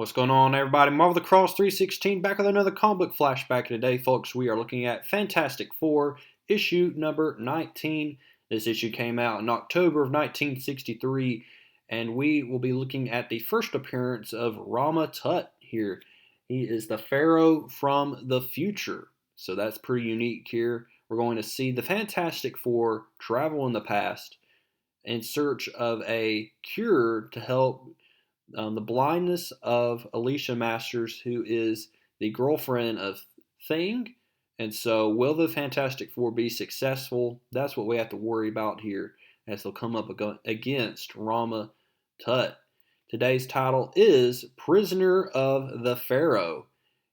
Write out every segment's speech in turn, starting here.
What's going on, everybody? Marvel the Cross 316 back with another comic book flashback. Today, folks, we are looking at Fantastic Four, issue number 19. This issue came out in October of 1963, and we will be looking at the first appearance of Rama-Tut here. He is the Pharaoh from the future, so that's pretty unique here. We're going to see the Fantastic Four travel in the past in search of a cure to help the blindness of Alicia Masters, who is the girlfriend of Thing. And so, will the Fantastic Four be successful? That's what we have to worry about here as they'll come up against Rama-Tut. Today's title is Prisoner of the Pharaoh.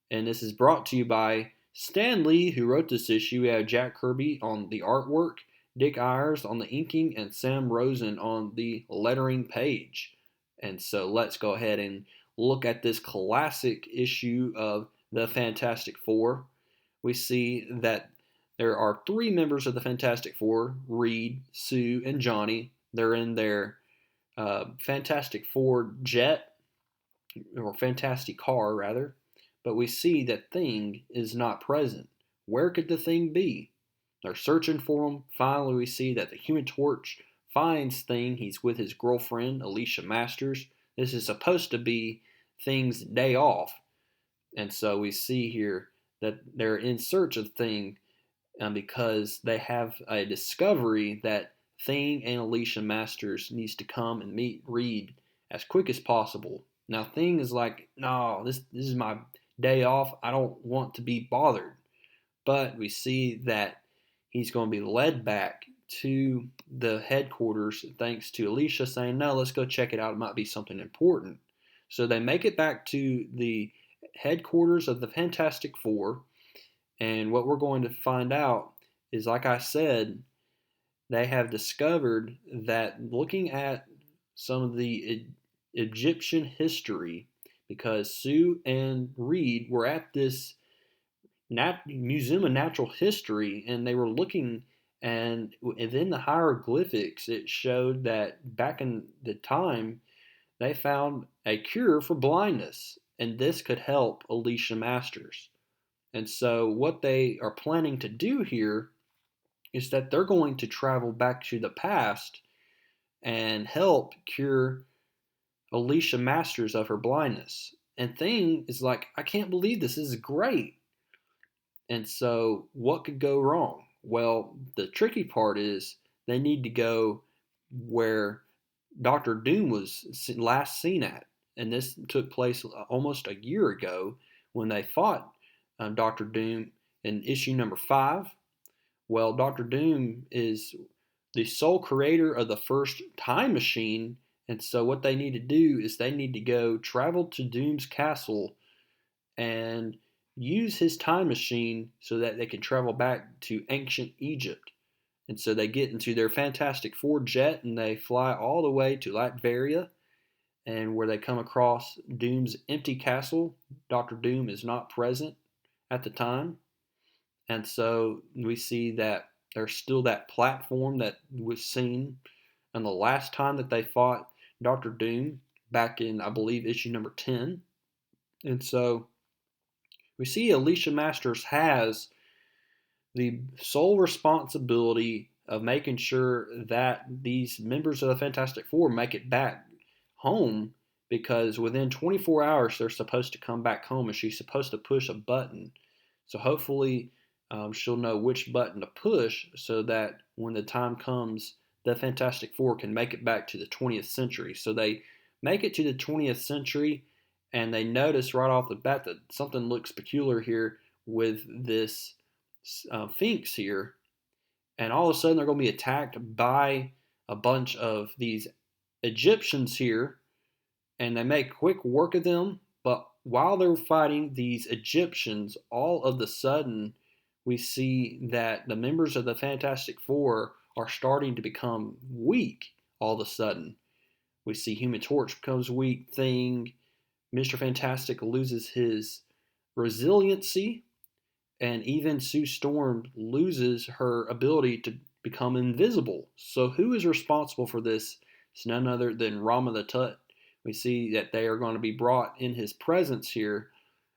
And this is brought to you by Stan Lee, who wrote this issue. We have Jack Kirby on the artwork, Dick Ayers on the inking, and Sam Rosen on the lettering page. And so let's go ahead and look at this classic issue of the Fantastic Four. We see that there are three members of the Fantastic Four, Reed, Sue, and Johnny. They're in their Fantastic Four jet, or Fantastic car, rather. But we see that Thing is not present. Where could the Thing be? They're searching for him. Finally, we see that the Human Torch finds Thing. He's with his girlfriend, Alicia Masters. This is supposed to be Thing's day off. And so we see here that they're in search of Thing because they have a discovery that Thing and Alicia Masters needs to come and meet Reed as quick as possible. Now Thing is like, no, this is my day off. I don't want to be bothered. But we see that he's going to be led back to the headquarters thanks to Alicia saying, no, let's go check it out. It might be something important. So they make it back to the headquarters of the Fantastic Four. And what we're going to find out is, like I said, they have discovered that looking at some of the Egyptian history, because Sue and Reed were at this Museum of Natural History, and they were looking, and in the hieroglyphics it showed that back in the time they found a cure for blindness, and this could help Alicia Masters. And so what they are planning to do here is that they're going to travel back to the past and help cure Alicia Masters of her blindness. And Thing is like, I can't believe this is great. And so, what could go wrong? Well, the tricky part is they need to go where Doctor Doom was last seen at. And this took place almost a year ago when they fought Doctor Doom in issue number 5. Well, Doctor Doom is the sole creator of the first time machine. And so, what they need to do is they need to go travel to Doom's castle and use his time machine so that they can travel back to ancient Egypt. And so they get into their Fantastic Four jet and they fly all the way to Latveria, and where they come across Doom's empty castle. Doctor Doom is not present at the time. And so we see that there's still that platform that was seen on the last time that they fought Doctor Doom back in, I believe, issue number 10. And so we see Alicia Masters has the sole responsibility of making sure that these members of the Fantastic Four make it back home, because within 24 hours they're supposed to come back home, and she's supposed to push a button. So hopefully she'll know which button to push so that when the time comes, the Fantastic Four can make it back to the 20th century. So they make it to the 20th century, and they notice right off the bat that something looks peculiar here with this Sphinx here. And all of a sudden they're going to be attacked by a bunch of these Egyptians here, and they make quick work of them. But while they're fighting these Egyptians, all of a sudden we see that the members of the Fantastic Four are starting to become weak all of a sudden. We see Human Torch becomes weak, Thing, Mr. Fantastic loses his resiliency, and even Sue Storm loses her ability to become invisible. So who is responsible for this? It's none other than Rama the Tut. We see that they are going to be brought in his presence here.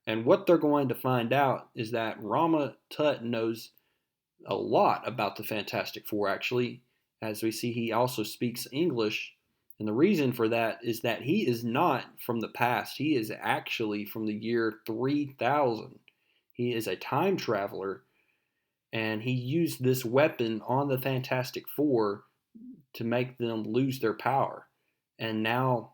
And what they're going to find out is that Rama-Tut knows a lot about the Fantastic Four, actually. As we see, he also speaks English. And the reason for that is that he is not from the past. He is actually from the year 3000. He is a time traveler, and he used this weapon on the Fantastic Four to make them lose their power. And now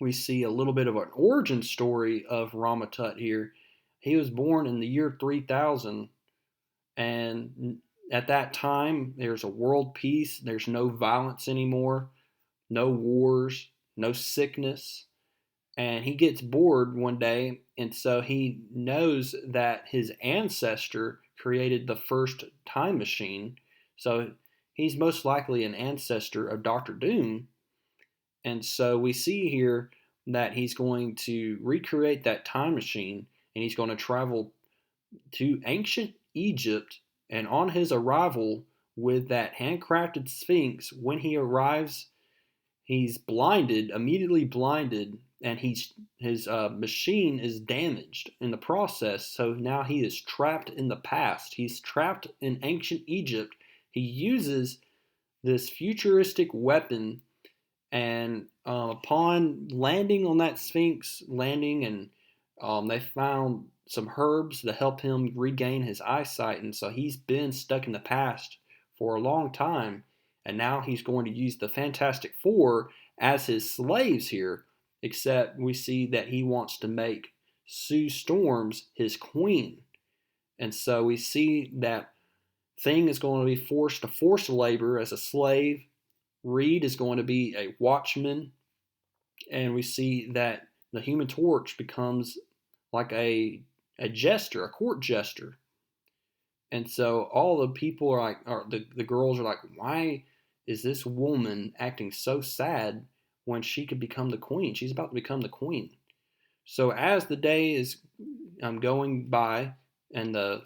we see a little bit of an origin story of Rama-Tut here. He was born in the year 3000, and at that time, there's a world peace. There's no violence anymore, no wars, no sickness. And he gets bored one day, and so he knows that his ancestor created the first time machine. So he's most likely an ancestor of Doctor Doom. And so we see here that he's going to recreate that time machine, and he's going to travel to ancient Egypt. And on his arrival with that handcrafted Sphinx, when he arrives, he's blinded, immediately blinded, and his machine is damaged in the process. So now he is trapped in the past. He's trapped in ancient Egypt. He uses this futuristic weapon, and upon landing on that Sphinx, and they found some herbs to help him regain his eyesight, and so he's been stuck in the past for a long time, and now he's going to use the Fantastic Four as his slaves here, except we see that he wants to make Sue Storms his queen. And so we see that Thing is going to be forced to forced labor as a slave. Reed is going to be a watchman, and we see that the Human Torch becomes like a jester, a court jester. And so all the people are like, or the girls are like, why is this woman acting so sad when she could become the queen? She's about to become the queen. So as the day is going by, and the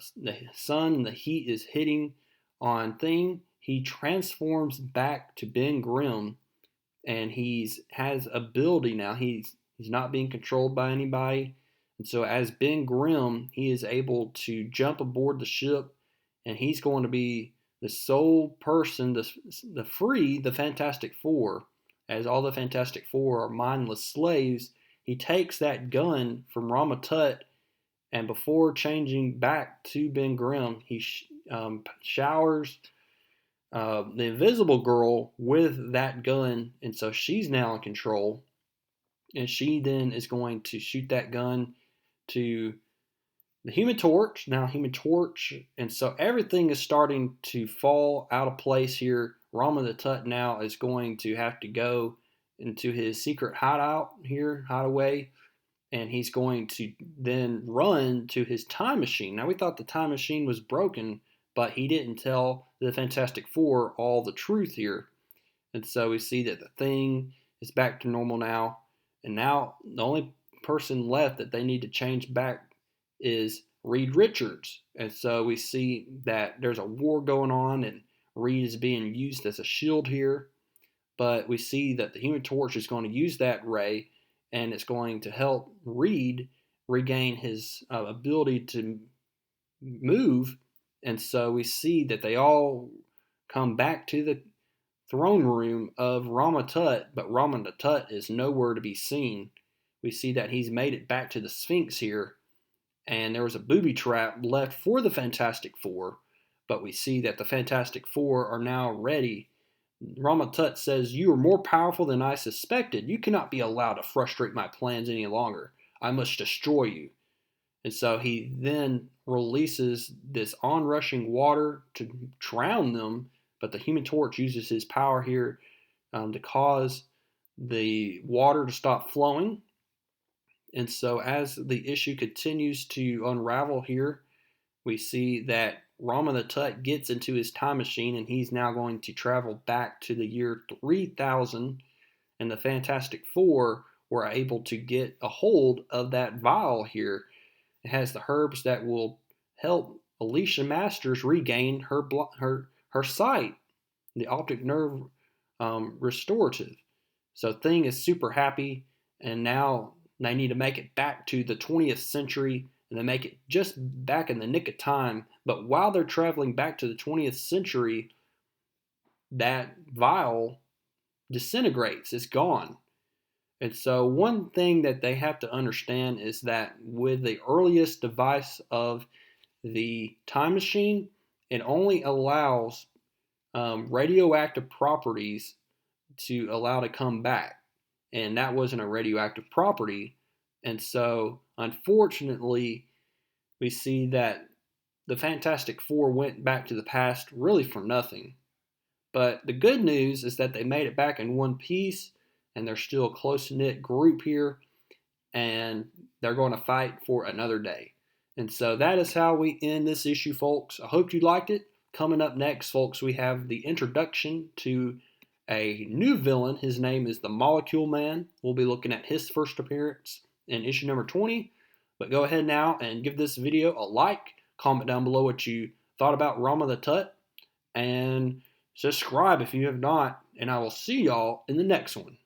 sun and the heat is hitting on Thing, he transforms back to Ben Grimm, and he's has ability now. He's not being controlled by anybody. And so as Ben Grimm, he is able to jump aboard the ship, and he's going to be the sole person to free the Fantastic Four. As all the Fantastic Four are mindless slaves, he takes that gun from Rama-Tut, and before changing back to Ben Grimm, he showers the Invisible Girl with that gun, and so she's now in control. And she then is going to shoot that gun to the Human Torch. Now, Human Torch, and so everything is starting to fall out of place here. Rama-Tut now is going to have to go into his secret hideaway, and he's going to then run to his time machine. Now, we thought the time machine was broken, but he didn't tell the Fantastic Four all the truth here. And so we see that the Thing is back to normal now. And now the only person left that they need to change back is Reed Richards. And so we see that there's a war going on, and Reed is being used as a shield here. But we see that the Human Torch is going to use that ray, and it's going to help Reed regain his ability to move. And so we see that they all come back to the throne room of Rama-Tut, but Rama-Tut is nowhere to be seen. We see that he's made it back to the Sphinx here, and there was a booby trap left for the Fantastic Four, but we see that the Fantastic Four are now ready. Rama-Tut says, "You are more powerful than I suspected. You cannot be allowed to frustrate my plans any longer. I must destroy you." And so he then releases this onrushing water to drown them, but the Human Torch uses his power here to cause the water to stop flowing. And so as the issue continues to unravel here, we see that Rama-Tut gets into his time machine, and he's now going to travel back to the year 3000, and the Fantastic Four were able to get a hold of that vial here. It has the herbs that will help Alicia Masters regain her sight, the optic nerve restorative. So Thing is super happy, and now they need to make it back to the 20th century, and they make it just back in the nick of time. But while they're traveling back to the 20th century, that vial disintegrates, it's gone. And so, one thing that they have to understand is that with the earliest device of the time machine, it only allows radioactive properties to allow to come back. And that wasn't a radioactive property. And so, unfortunately, we see that the Fantastic Four went back to the past really for nothing. But the good news is that they made it back in one piece, and they're still a close knit group here, and they're going to fight for another day. And so that is how we end this issue, folks. I hope you liked it. Coming up next, folks, we have the introduction to a new villain. His name is the Molecule Man. We'll be looking at his first appearance in issue number 20. But go ahead now and give this video a like. Comment down below what you thought about Rama-Tut. And subscribe if you have not. And I will see y'all in the next one.